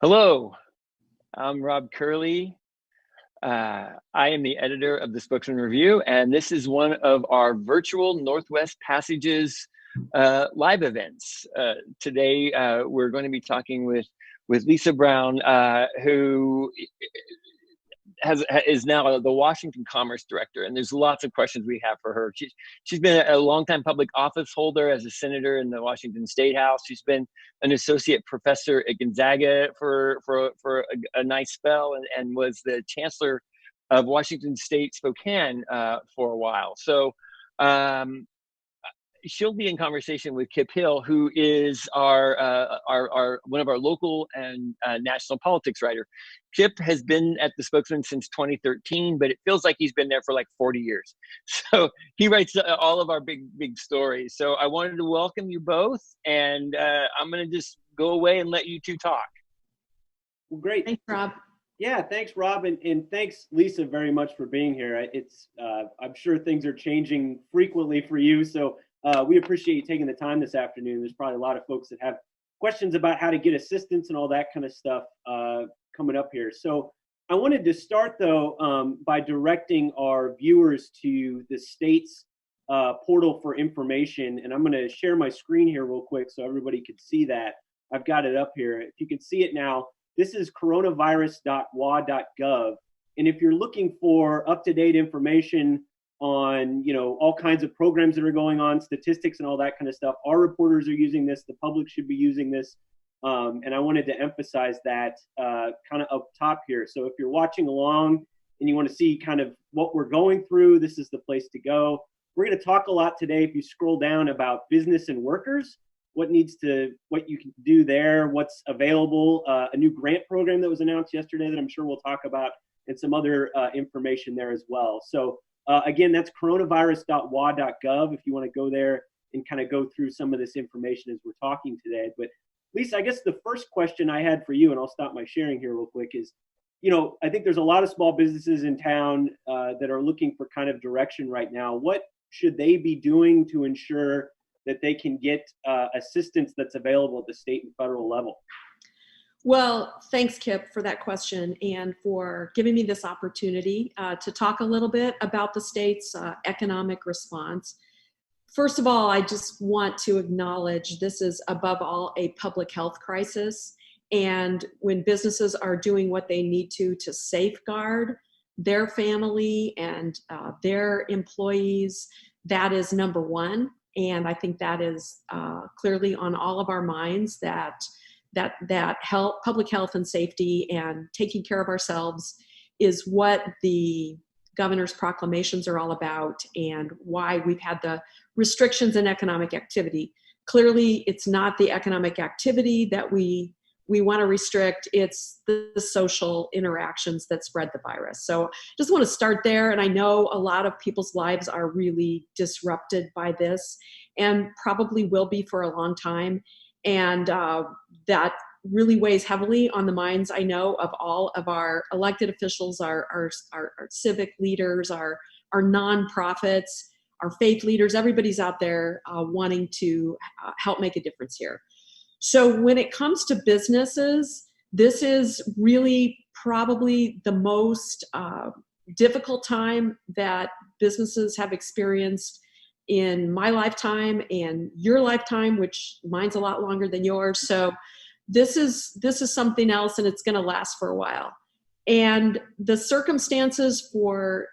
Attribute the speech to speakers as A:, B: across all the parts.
A: Hello, I'm Rob Curley. I am the editor of the Spokesman-Review, and this is one of our virtual Northwest Passages live events. Today, we're going to be talking with Lisa Brown, who is now the Washington Commerce Director, and there's lots of questions we have for her. She's been a longtime public office holder as a senator in the Washington State House. She's been an associate professor at Gonzaga for a nice spell, and was the chancellor of Washington State Spokane for a while. So she'll be in conversation with Kip Hill, who is our one of our local and national politics writer. Kip has been at the Spokesman since 2013, but it feels like he's been there for like 40 years. So he writes all of our big stories. So I wanted to welcome you both, and I'm going to just go away and let you two talk.
B: Well, great.
C: Thanks, Rob.
B: Yeah, thanks, Rob, and thanks, Lisa, very much for being here. It's I'm sure things are changing frequently for you, so we appreciate you taking the time this afternoon. There's probably a lot of folks that have questions about how to get assistance and all that kind of stuff coming up here. So I wanted to start, though, by directing our viewers to the state's portal for information. And I'm going to share my screen here real quick so everybody can see that. I've got it up here. If you can see it now, this is coronavirus.wa.gov. And if you're looking for up-to-date information on, all kinds of programs that are going on, statistics and all that kind of stuff, our reporters are using this, the public should be using this. And I wanted to emphasize that kind of up top here. So if you're watching along and you want to see kind of what we're going through, this is the place to go. We're going to talk a lot today, if you scroll down, about business and workers, what you can do there, what's available, a new grant program that was announced yesterday that I'm sure we'll talk about, and some other information there as well. So again, that's coronavirus.wa.gov if you want to go there and kind of go through some of this information as we're talking today. But Lisa, I guess the first question I had for you, and I'll stop my sharing here real quick, is, I think there's a lot of small businesses in town that are looking for kind of direction right now. What should they be doing to ensure that they can get assistance that's available at the state and federal level?
C: Well, thanks, Kip, for that question and for giving me this opportunity to talk a little bit about the state's economic response. First of all, I just want to acknowledge this is above all a public health crisis. And when businesses are doing what they need to safeguard their family and their employees, that is number one. And I think that is clearly on all of our minds, that health, public health and safety and taking care of ourselves is what the governor's proclamations are all about, and why we've had the restrictions in economic activity. Clearly, it's not the economic activity that we want to restrict, it's the social interactions that spread the virus. So just want to start there. And I know a lot of people's lives are really disrupted by this, and probably will be for a long time. And that really weighs heavily on the minds, I know, of all of our elected officials, our civic leaders, our nonprofits, our faith leaders. Everybody's out there wanting to help make a difference here. So when it comes to businesses, this is really probably the most difficult time that businesses have experienced in my lifetime and your lifetime, which mine's a lot longer than yours. So this is something else, and it's going to last for a while. And the circumstances for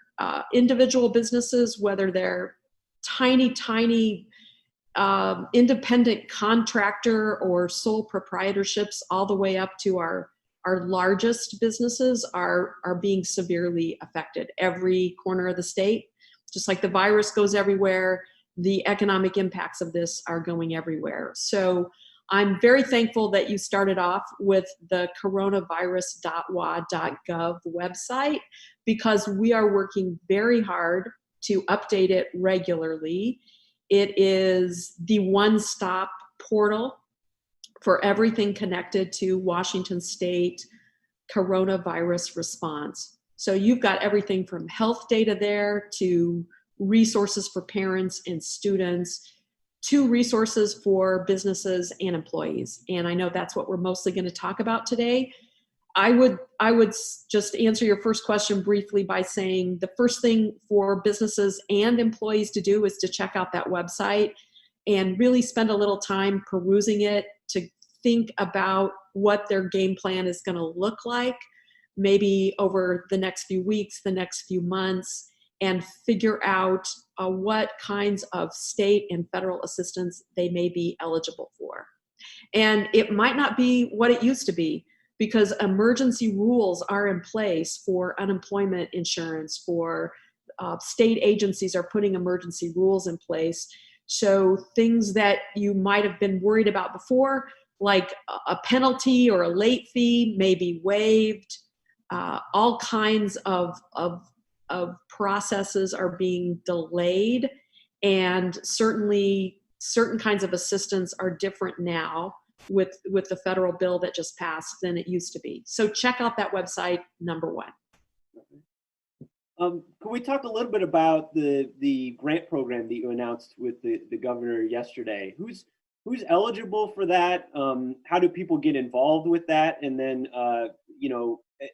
C: individual businesses, whether they're tiny independent contractor or sole proprietorships, all the way up to our largest businesses, are being severely affected. Every corner of the state, just like the virus goes everywhere, the economic impacts of this are going everywhere. So I'm very thankful that you started off with the coronavirus.wa.gov website, because we are working very hard to update it regularly. It is the one-stop portal for everything connected to Washington State coronavirus response. So you've got everything from health data there to resources for parents and students two resources for businesses and employees. And I know that's what we're mostly going to talk about today. I would just answer your first question briefly by saying the first thing for businesses and employees to do is to check out that website and really spend a little time perusing it to think about what their game plan is going to look like, maybe over the next few weeks, the next few months, and figure out what kinds of state and federal assistance they may be eligible for. And it might not be what it used to be, because emergency rules are in place for unemployment insurance, for state agencies are putting emergency rules in place. So things that you might have been worried about before, like a penalty or a late fee, may be waived. All kinds of processes are being delayed, and certainly certain kinds of assistance are different now with the federal bill that just passed than it used to be. So check out that website, number one.
B: Can we talk a little bit about the grant program that you announced with the governor yesterday? Who's eligible for that? How do people get involved with that? And then,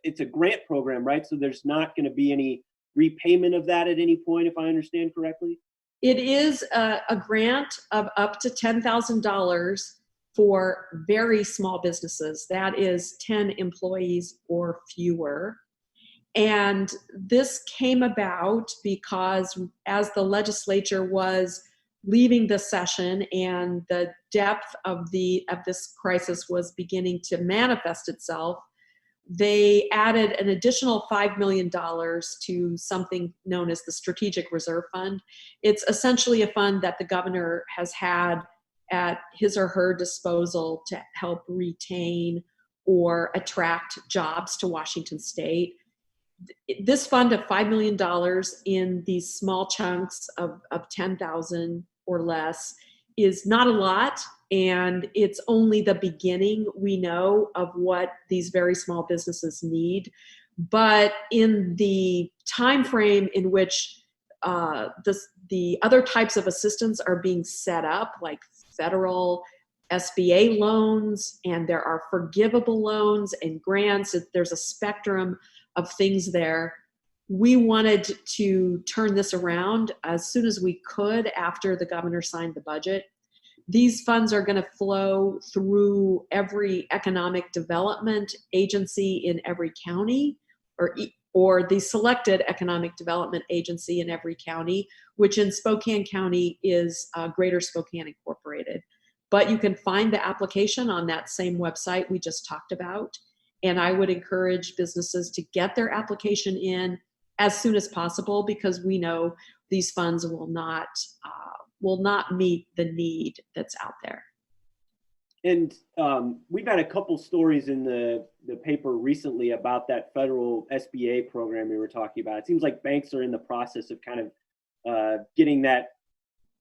B: it's a grant program, right? So there's not going to be any repayment of that at any point, if I understand correctly?
C: It is a grant of up to $10,000 for very small businesses. That is 10 employees or fewer. And this came about because as the legislature was leaving the session and the depth of this crisis was beginning to manifest itself, they added an additional $5 million to something known as the Strategic Reserve Fund. It's essentially a fund that the governor has had at his or her disposal to help retain or attract jobs to Washington State. This fund of $5 million in these small chunks of 10,000 or less is not a lot, and it's only the beginning, we know, of what these very small businesses need. But in the time frame in which the other types of assistance are being set up, like federal SBA loans, and there are forgivable loans and grants, there's a spectrum of things there. We wanted to turn this around as soon as we could after the governor signed the budget. These funds are going to flow through every economic development agency in every county, or the selected economic development agency in every county, which in Spokane County is Greater Spokane Incorporated. But you can find the application on that same website we just talked about. And I would encourage businesses to get their application in as soon as possible, because we know these funds will not meet the need that's out there.
B: And we've had a couple stories in the paper recently about that federal SBA program we were talking about. It seems like banks are in the process of kind of getting that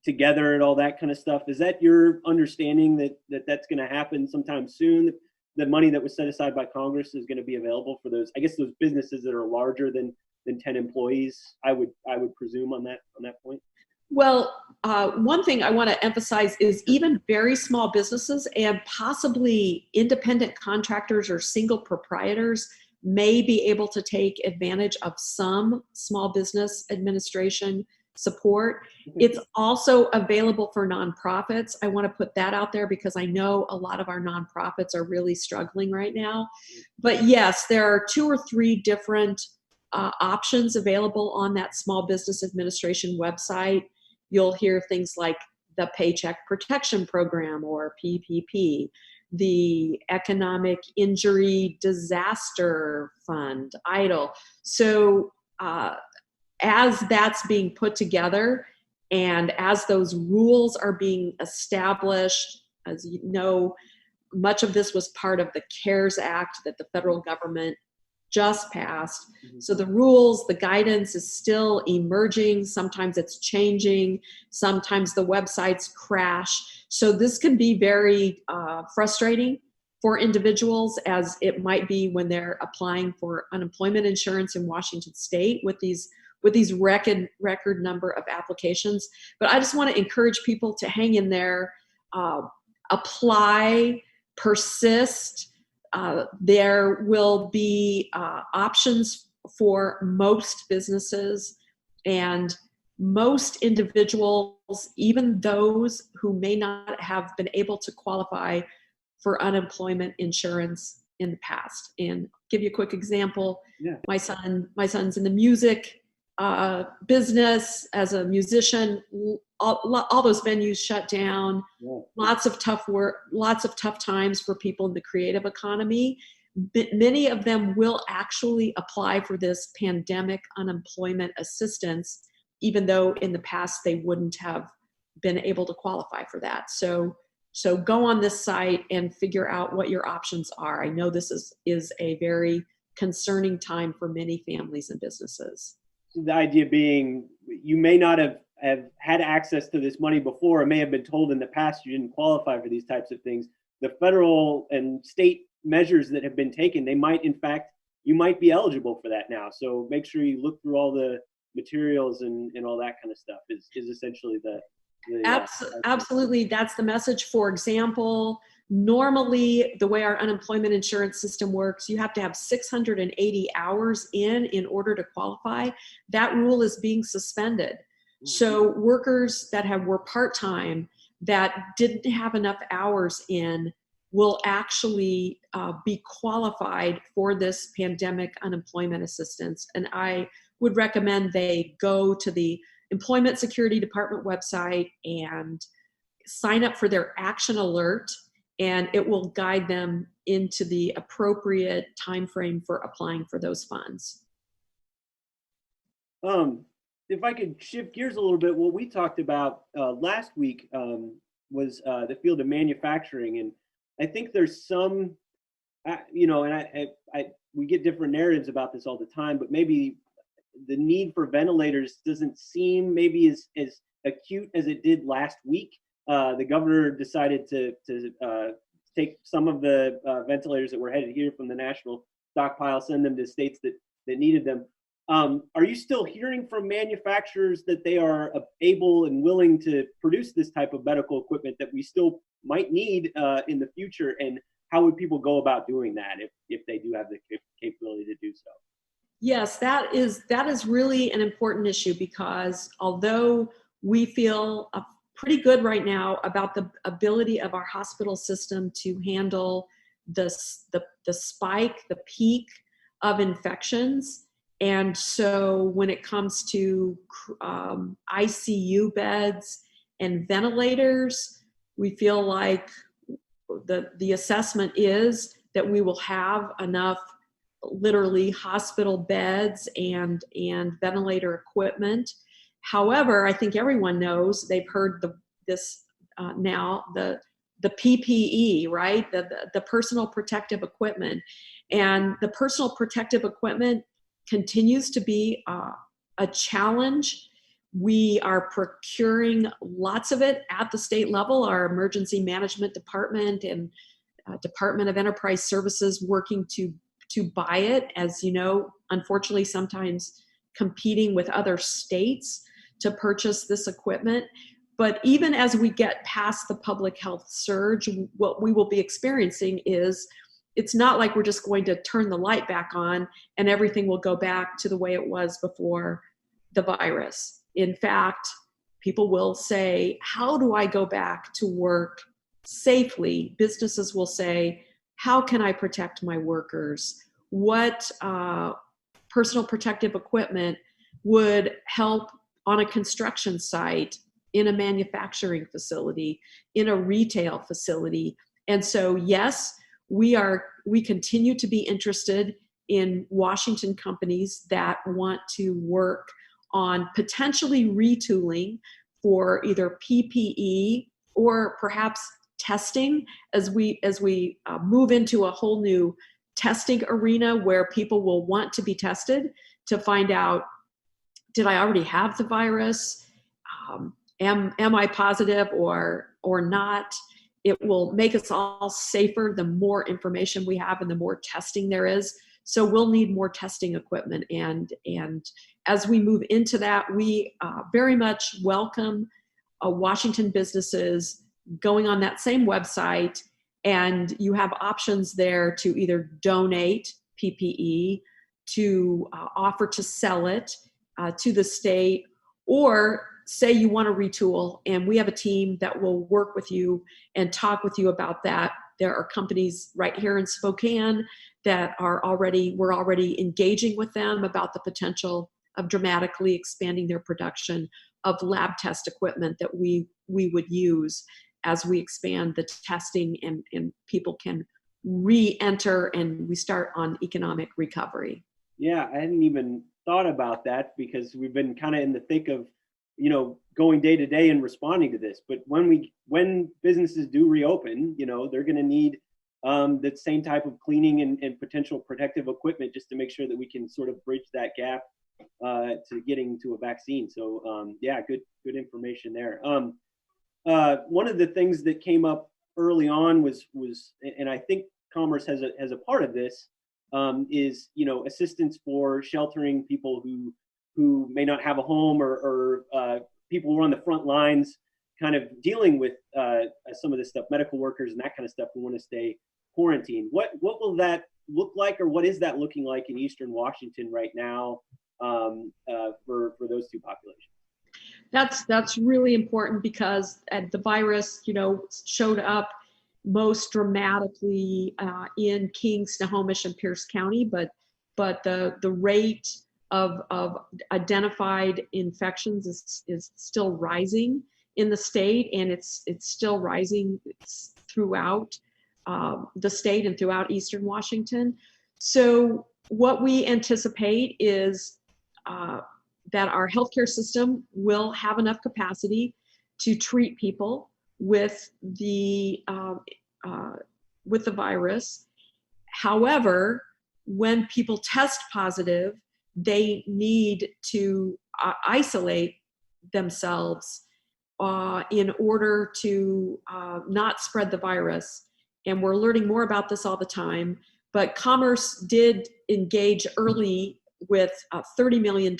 B: together and all that kind of stuff. Is that your understanding that's going to happen sometime soon? The money that was set aside by Congress is going to be available for those, I guess, those businesses that are larger than 10 employees, I would presume on that point.
C: Well, one thing I want to emphasize is even very small businesses and possibly independent contractors or single proprietors may be able to take advantage of some small business administration support. It's also available for nonprofits. I want to put that out there because I know a lot of our nonprofits are really struggling right now. But yes, there are 2 or 3 different options available on that Small Business Administration website. You'll hear things like the Paycheck Protection Program, or PPP, the Economic Injury Disaster Fund, EIDL. So as that's being put together and as those rules are being established, as you know, much of this was part of the CARES Act that the federal government just passed. So the rules, the guidance is still emerging. Sometimes it's changing. Sometimes the websites crash. So this can be very frustrating for individuals, as it might be when they're applying for unemployment insurance in Washington State with these with these record number of applications. But I just want to encourage people to hang in there, apply, persist. There will be options for most businesses, and most individuals, even those who may not have been able to qualify for unemployment insurance in the past. And give you a quick example.
B: Yeah.
C: My son's in the music business as a musician. All those venues shut down.
B: Yeah.
C: Lots of tough work, lots of tough times for people in the creative economy. Many of them will actually apply for this pandemic unemployment assistance, even though in the past they wouldn't have been able to qualify for that. So go on this site and figure out what your options are. I know this is a very concerning time for many families and businesses.
B: The idea being, you may not have had access to this money before, or may have been told in the past you didn't qualify for these types of things. The federal and state measures that have been taken, you might be eligible for that now. So make sure you look through all the materials and all that kind of stuff is essentially the
C: Absolutely. That's the message. For example, normally the way our unemployment insurance system works, you have to have 680 hours in order to qualify. That rule is being suspended. So workers that were part-time that didn't have enough hours in will actually be qualified for this pandemic unemployment assistance. And I would recommend they go to the Employment Security Department website and sign up for their action alert, and it will guide them into the appropriate time frame for applying for those funds.
B: If I could shift gears a little bit, what we talked about last week was the field of manufacturing, and I think there's some, and we get different narratives about this all the time, but maybe the need for ventilators doesn't seem maybe as acute as it did last week. The governor decided to take some of the ventilators that were headed here from the national stockpile, send them to states that needed them. Are you still hearing from manufacturers that they are able and willing to produce this type of medical equipment that we still might need in the future? And how would people go about doing that if they do have the capability to do so?
C: Yes, that is really an important issue, because although we feel pretty good right now about the ability of our hospital system to handle the spike, the peak of infections, and so when it comes to ICU beds and ventilators, we feel like the assessment is that we will have enough literally hospital beds and ventilator equipment. However, I think everyone knows, they've heard now the PPE, right? The personal protective equipment. And the personal protective equipment continues to be a challenge. We are procuring lots of it at the state level. Our emergency management department and Department of Enterprise Services working to buy it, as you know, unfortunately sometimes competing with other states to purchase this equipment. But even as we get past the public health surge, what we will be experiencing is, it's not like we're just going to turn the light back on and everything will go back to the way it was before the virus. In fact, people will say, how do I go back to work safely? Businesses will say, how can I protect my workers? What personal protective equipment would help on a construction site, in a manufacturing facility, in a retail facility? And so, yes, we continue to be interested in Washington companies that want to work on potentially retooling for either PPE or perhaps testing as we move into a whole new testing arena where people will want to be tested to find out, did I already have the virus? Am I positive or not? It will make us all safer the more information we have and the more testing there is. So we'll need more testing equipment. And as we move into that, we very much welcome Washington businesses going on that same website, and you have options there to either donate PPE, to offer to sell it to the state, or say you want to retool, and we have a team that will work with you and talk with you about that. There are companies right here in Spokane that we're already engaging with them about the potential of dramatically expanding their production of lab test equipment that we would use as we expand the testing and people can re-enter and we start on economic recovery.
B: Yeah, I hadn't even thought about that because we've been kind of in the thick of, going day to day and responding to this. But when businesses do reopen, they're going to need the same type of cleaning and potential protective equipment just to make sure that we can sort of bridge that gap to getting to a vaccine. So yeah, good information there. One of the things that came up early on was, and I think Commerce has a part of this, is assistance for sheltering people who may not have a home, or people who are on the front lines kind of dealing with some of this stuff, medical workers and that kind of stuff who want to stay quarantined. What will that look like, or what is that looking like in Eastern Washington right now for those two populations?
C: That's really important because the virus, showed up most dramatically in King, Snohomish, and Pierce County, but the rate of identified infections is still rising in the state, and it's still rising throughout the state and throughout Eastern Washington. So what we anticipate is that our healthcare system will have enough capacity to treat people with the virus. However, when people test positive, they need to isolate themselves in order to not spread the virus. And we're learning more about this all the time. But Commerce did engage early with a $30 million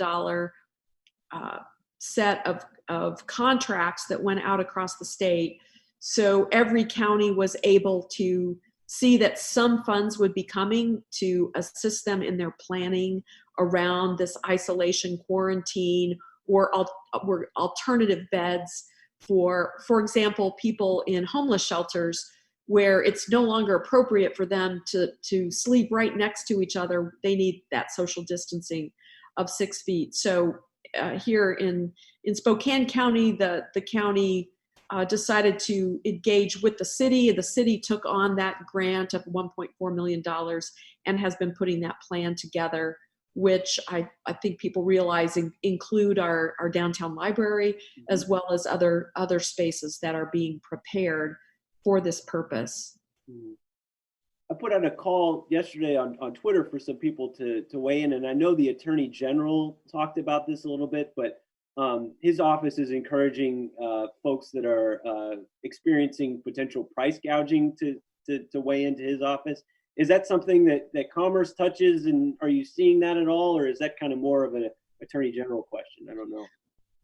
C: set of contracts that went out across the state. So every county was able to see that some funds would be coming to assist them in their planning around this isolation, quarantine, or alternative beds for example, people in homeless shelters where it's no longer appropriate for them to sleep right next to each other. They need that social distancing of 6 feet. So here in Spokane County, the county decided to engage with the city. The city took on that grant of $1.4 million and has been putting that plan together, which I think people realize include our downtown library, as well as other spaces that are being prepared for this purpose.
B: I put out a call yesterday on Twitter for some people to weigh in, and I know the Attorney General talked about this a little bit, but his office is encouraging folks that are experiencing potential price gouging to weigh into his office. Is that something that Commerce touches, and are you seeing that at all, or is that kind of more of an Attorney General question? I don't know.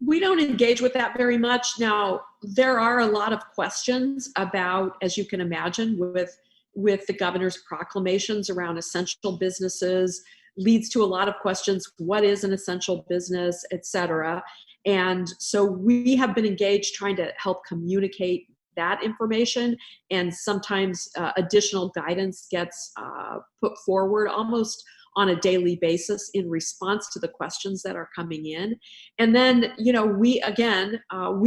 C: We don't engage with that very much. Now, there are a lot of questions about, as you can imagine, with the governor's proclamations around essential businesses, leads to a lot of questions. What is an essential business, et cetera? And so we have been engaged trying to help communicate that information, and sometimes additional guidance gets put forward almost on a daily basis in response to the questions that are coming in. And then, we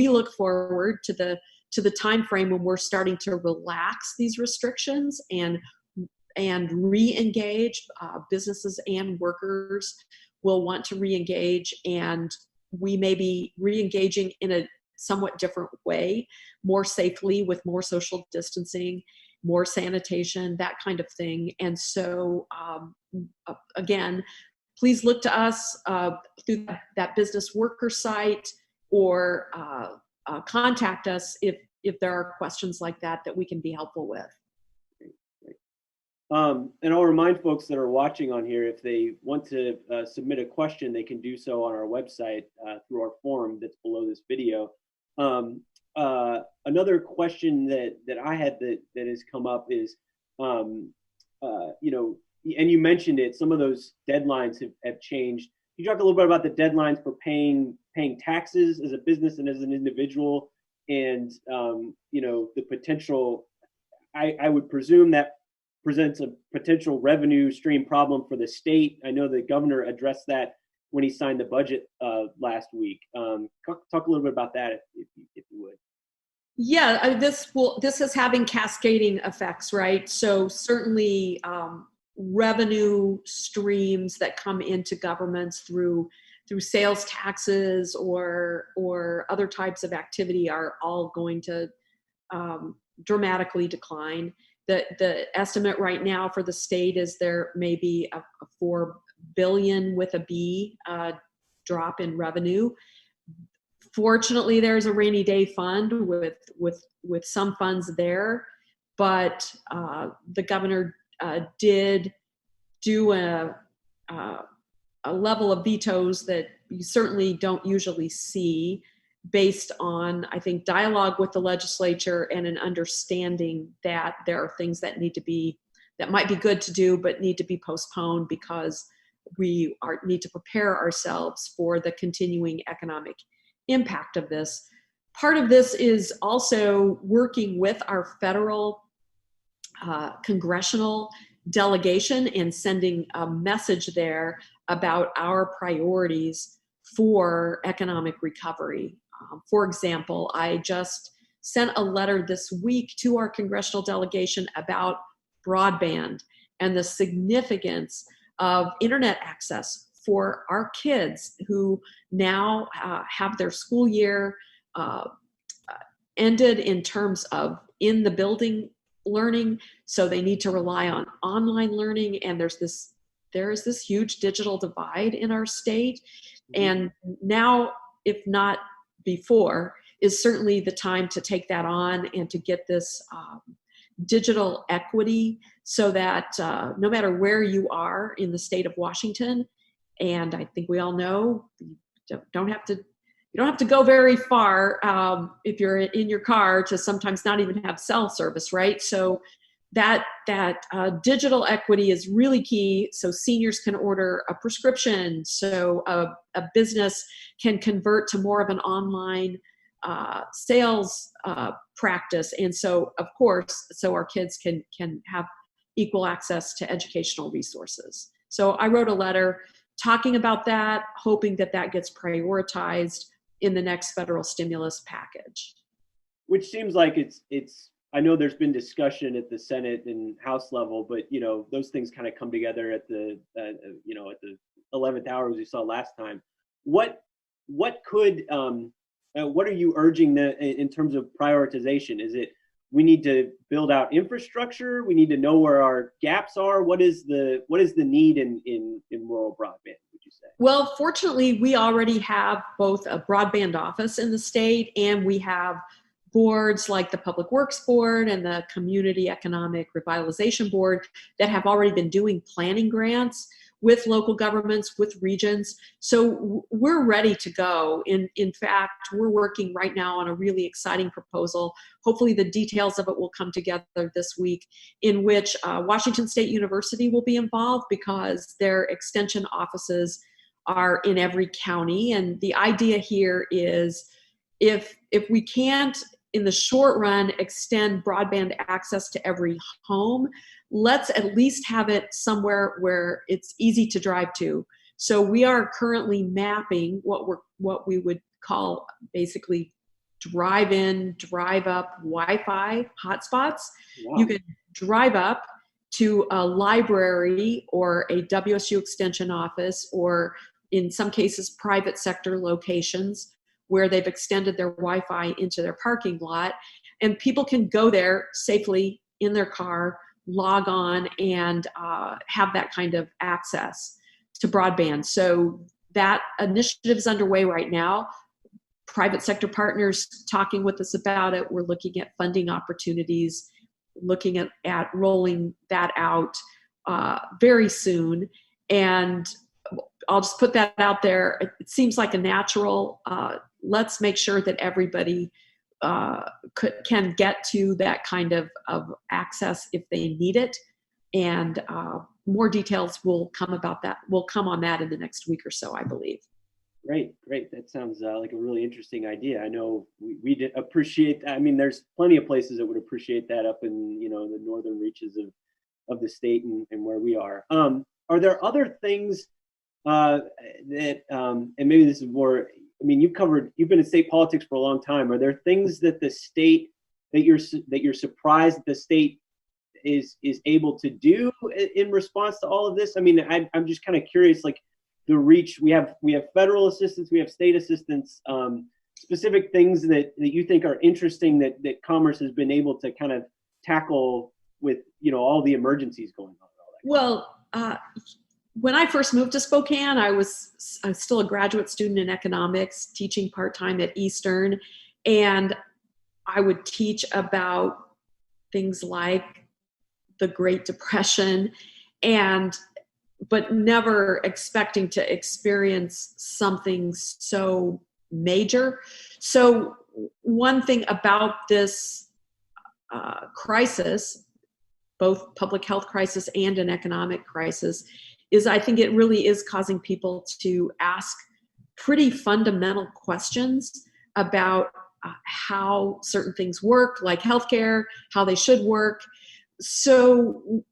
C: look forward to the time frame when we're starting to relax these restrictions and re-engage. Businesses and workers will want to re-engage, and we may be re-engaging in a somewhat different way, more safely, with more social distancing, more sanitation, that kind of thing. And so, again, please look to us through that business worker site, or contact us if there are questions like that we can be helpful with.
B: And I'll remind folks that are watching on here, if they want to submit a question, they can do so on our website through our form that's below this video. Another question that I had that has come up is, you know, and you mentioned it, some of those deadlines have changed. Can you talk a little bit about the deadlines for paying taxes as a business and as an individual, and you know, the potential, I would presume that presents a potential revenue stream problem for the state. I know the governor addressed that when he signed the budget last week. Talk a little bit about that if you would.
C: Yeah, this is having cascading effects, right? So certainly revenue streams that come into governments through sales taxes or other types of activity are all going to dramatically decline. The estimate right now for the state is there may be a $4 billion with a B drop in revenue. Fortunately, there's a rainy day fund with some funds there, but the governor did do a level of vetoes that you certainly don't usually see, based on, I think, dialogue with the legislature and an understanding that there are things that might be good to do but need to be postponed because we need to prepare ourselves for the continuing economic impact of this. Part of this is also working with our federal congressional delegation and sending a message there about our priorities for economic recovery. For example, I just sent a letter this week to our congressional delegation about broadband and the significance of internet access for our kids who now have their school year ended in terms of in the building learning, so they need to rely on online learning, and there is this huge digital divide in our state. And now, if not before, is certainly the time to take that on and to get this digital equity, so that no matter where you are in the state of Washington, and I think we all know you don't have to go very far if you're in your car to sometimes not even have cell service, right? So that digital equity is really key, so seniors can order a prescription, so a business can convert to more of an online sales practice, and so of course, so our kids can have equal access to educational resources. So I wrote a letter talking about that, hoping that gets prioritized in the next federal stimulus package.
B: Which seems like it's. I know there's been discussion at the Senate and House level, but you know, those things kind of come together at the at the 11th hour, as we saw last time. What are you urging in terms of prioritization? Is it we need to build out infrastructure? We need to know where our gaps are? What is the need in rural broadband, would you say?
C: Well, fortunately, we already have both a broadband office in the state, and we have boards like the Public Works Board and the Community Economic Revitalization Board that have already been doing planning grants with local governments, with regions. So we're ready to go. In fact, we're working right now on a really exciting proposal. Hopefully the details of it will come together this week, in which Washington State University will be involved because their extension offices are in every county. And the idea here is if we can't, in the short run, extend broadband access to every home, let's at least have it somewhere where it's easy to drive to. So we are currently mapping what we would call basically drive-in, drive-up Wi-Fi hotspots. Wow. You can drive up to a library or a WSU extension office, or in some cases private sector locations where they've extended their Wi-Fi into their parking lot, and people can go there safely in their car, log on, and have that kind of access to broadband. So that initiative is underway right now. Private sector partners talking with us about it. We're looking at funding opportunities looking at rolling that out very soon. And I'll just put that out there. It seems like a natural. Let's make sure that everybody can get to that kind of access if they need it. And more details will come about that. Will come on that in the next week or so, I believe.
B: Great. That sounds like a really interesting idea. I know we did appreciate. I mean, there's plenty of places that would appreciate that up in the northern reaches of the state and where we are. Are there other things that and maybe this is more? I mean, you've been in state politics for a long time. Are there things that the state that you're surprised the state is able to do in response to all of this? I mean, I'm just kind of curious, like the reach. We have federal assistance, we have state assistance, specific things that you think are interesting that Commerce has been able to kind of tackle with all the emergencies going on.
C: Well, when I first moved to Spokane, I was still a graduate student in economics, teaching part-time at Eastern, and I would teach about things like the Great Depression, but never expecting to experience something so major. So one thing about this crisis, both public health crisis and an economic crisis, is I think it really is causing people to ask pretty fundamental questions about how certain things work, like healthcare, how they should work. So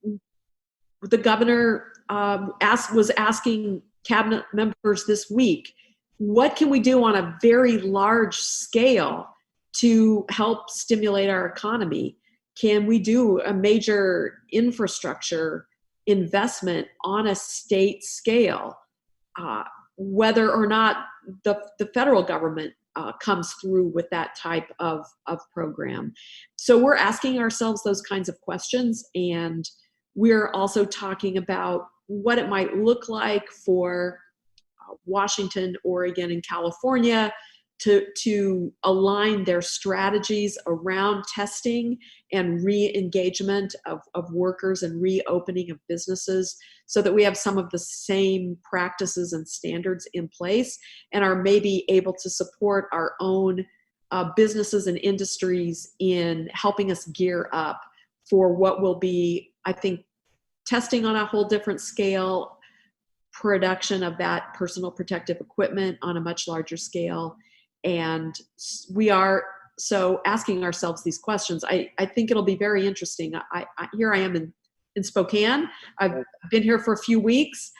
C: the governor was asking cabinet members this week, what can we do on a very large scale to help stimulate our economy? Can we do a major infrastructure investment on a state scale, whether or not the federal government comes through with that type of program? So we're asking ourselves those kinds of questions, and we're also talking about what it might look like for Washington, Oregon, and California to align their strategies around testing and re-engagement of workers and reopening of businesses, so that we have some of the same practices and standards in place and are maybe able to support our own businesses and industries in helping us gear up for what will be, I think, testing on a whole different scale, production of that personal protective equipment on a much larger scale. And we are so asking ourselves these questions. I think it'll be very interesting. Here I am in Spokane. I've been here for a few weeks.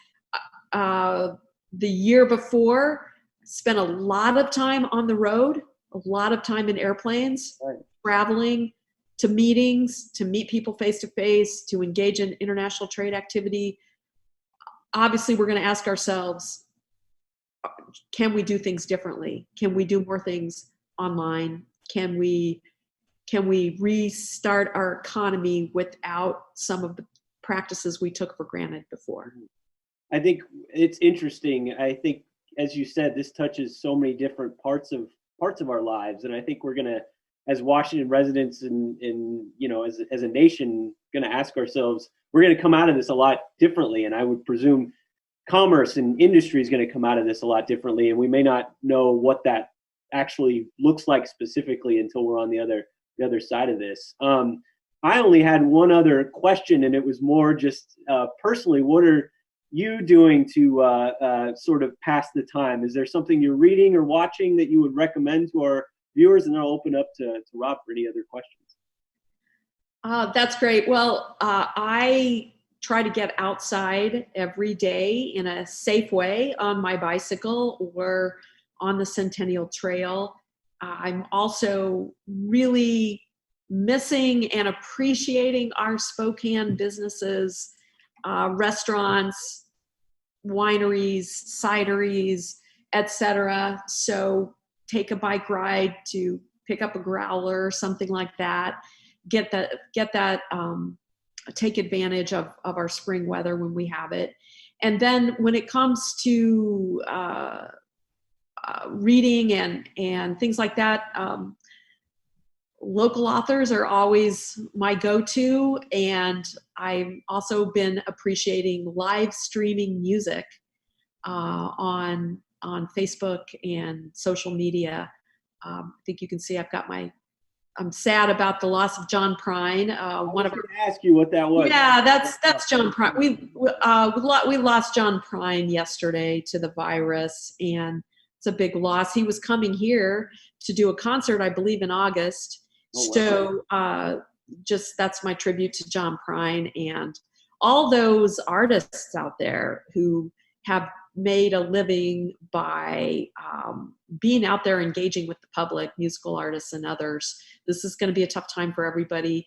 C: The year before, spent a lot of time on the road, a lot of time in airplanes, traveling to meetings, to meet people face to face, to engage in international trade activity. Obviously, we're going to ask ourselves, can we do things differently? Can we do more things online? Can we restart our economy without some of the practices we took for granted before?
B: I think it's interesting. I think, as you said, this touches so many different parts of our lives, and I think we're gonna, as Washington residents and as a nation, gonna ask ourselves, we're gonna come out of this a lot differently, and I would presume commerce and industry is going to come out of this a lot differently, and we may not know what that actually looks like specifically until we're on the other side of this. I only had one other question, and it was more just personally, what are you doing to sort of pass the time? Is there something you're reading or watching that you would recommend to our viewers? And then I'll open up to Rob for any other questions.
C: That's great. Well, I try to get outside every day in a safe way on my bicycle or on the Centennial Trail. I'm also really missing and appreciating our Spokane businesses, restaurants, wineries, cideries, etc. So take a bike ride to pick up a growler or something like that. Get that take advantage of our spring weather when we have it. And then when it comes to reading and things like that, local authors are always my go-to, and I've also been appreciating live streaming music on Facebook and social media. I think you can see I'm sad about the loss of John Prine.
B: One of to ask you what that was.
C: Yeah, that's John Prine. We lost John Prine yesterday to the virus, and it's a big loss. He was coming here to do a concert, I believe, in August. So that's my tribute to John Prine and all those artists out there who have made a living by being out there engaging with the public, musical artists and others. This is going to be a tough time for everybody.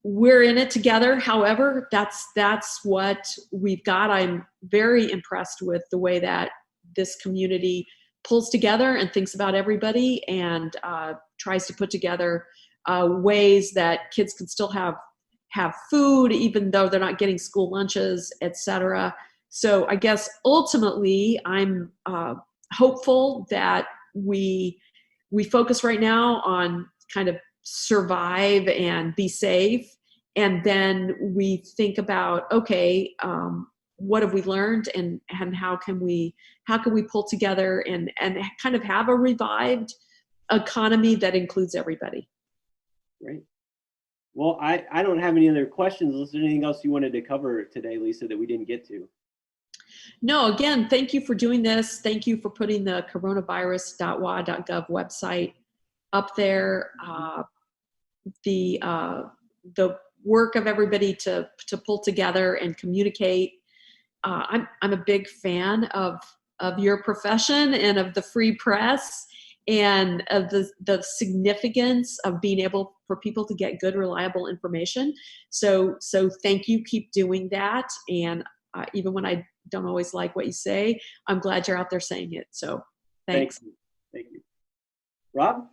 C: We're in it together. However, that's what we've got. I'm very impressed with the way that this community pulls together and thinks about everybody and tries to put together ways that kids can still have food, even though they're not getting school lunches, etc. So I guess ultimately I'm hopeful that we focus right now on kind of survive and be safe. And then we think about, okay, what have we learned and how can we pull together and kind of have a revived economy that includes everybody.
B: Great. Well, I don't have any other questions. Is there anything else you wanted to cover today, Lisa, that we didn't get to?
C: No, again, thank you for doing this. Thank you for putting the coronavirus.wa.gov website up there. The work of everybody to pull together and communicate. I'm a big fan of your profession and of the free press and of the significance of being able for people to get good, reliable information. So thank you. Keep doing that. And even when I don't always like what you say, I'm glad you're out there saying it. So thanks.
B: Thank you. Rob?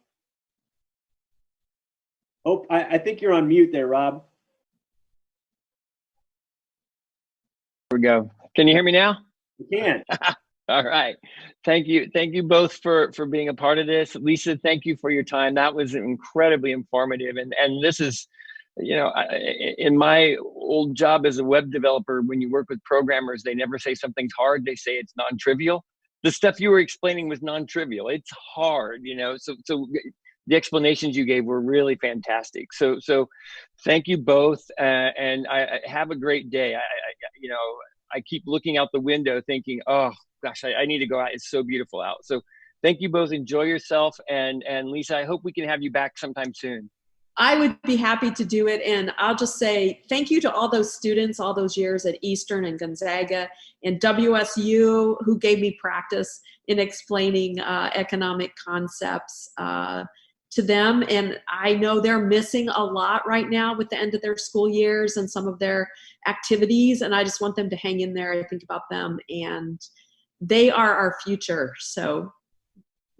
B: Oh, I think you're on mute there, Rob.
A: There we go. Can you hear me now?
B: You can.
A: All right. Thank you. Thank you both for being a part of this. Lisa, thank you for your time. That was incredibly informative. And this is, in my old job as a web developer, when you work with programmers, they never say something's hard. They say it's non-trivial. The stuff you were explaining was non-trivial. It's hard, so the explanations you gave were really fantastic. So thank you both. And I have a great day. I keep looking out the window thinking, oh gosh, I need to go out. It's so beautiful out. So thank you both. Enjoy yourself. And Lisa, I hope we can have you back sometime soon.
C: I would be happy to do it. And I'll just say thank you to all those students, all those years at Eastern and Gonzaga and WSU who gave me practice in explaining economic concepts to them. And I know they're missing a lot right now with the end of their school years and some of their activities. And I just want them to hang in there. I think about them and they are our future. So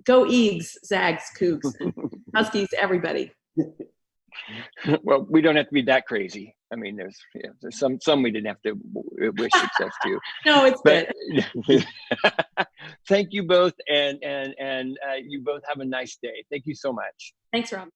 C: go Eags, Zags, Cougs, Huskies, everybody.
A: Well, we don't have to be that crazy. I mean, there's some we didn't have to wish success to.
C: No, it's good.
A: Thank you both, and you both have a nice day. Thank you so much.
C: Thanks, Rob.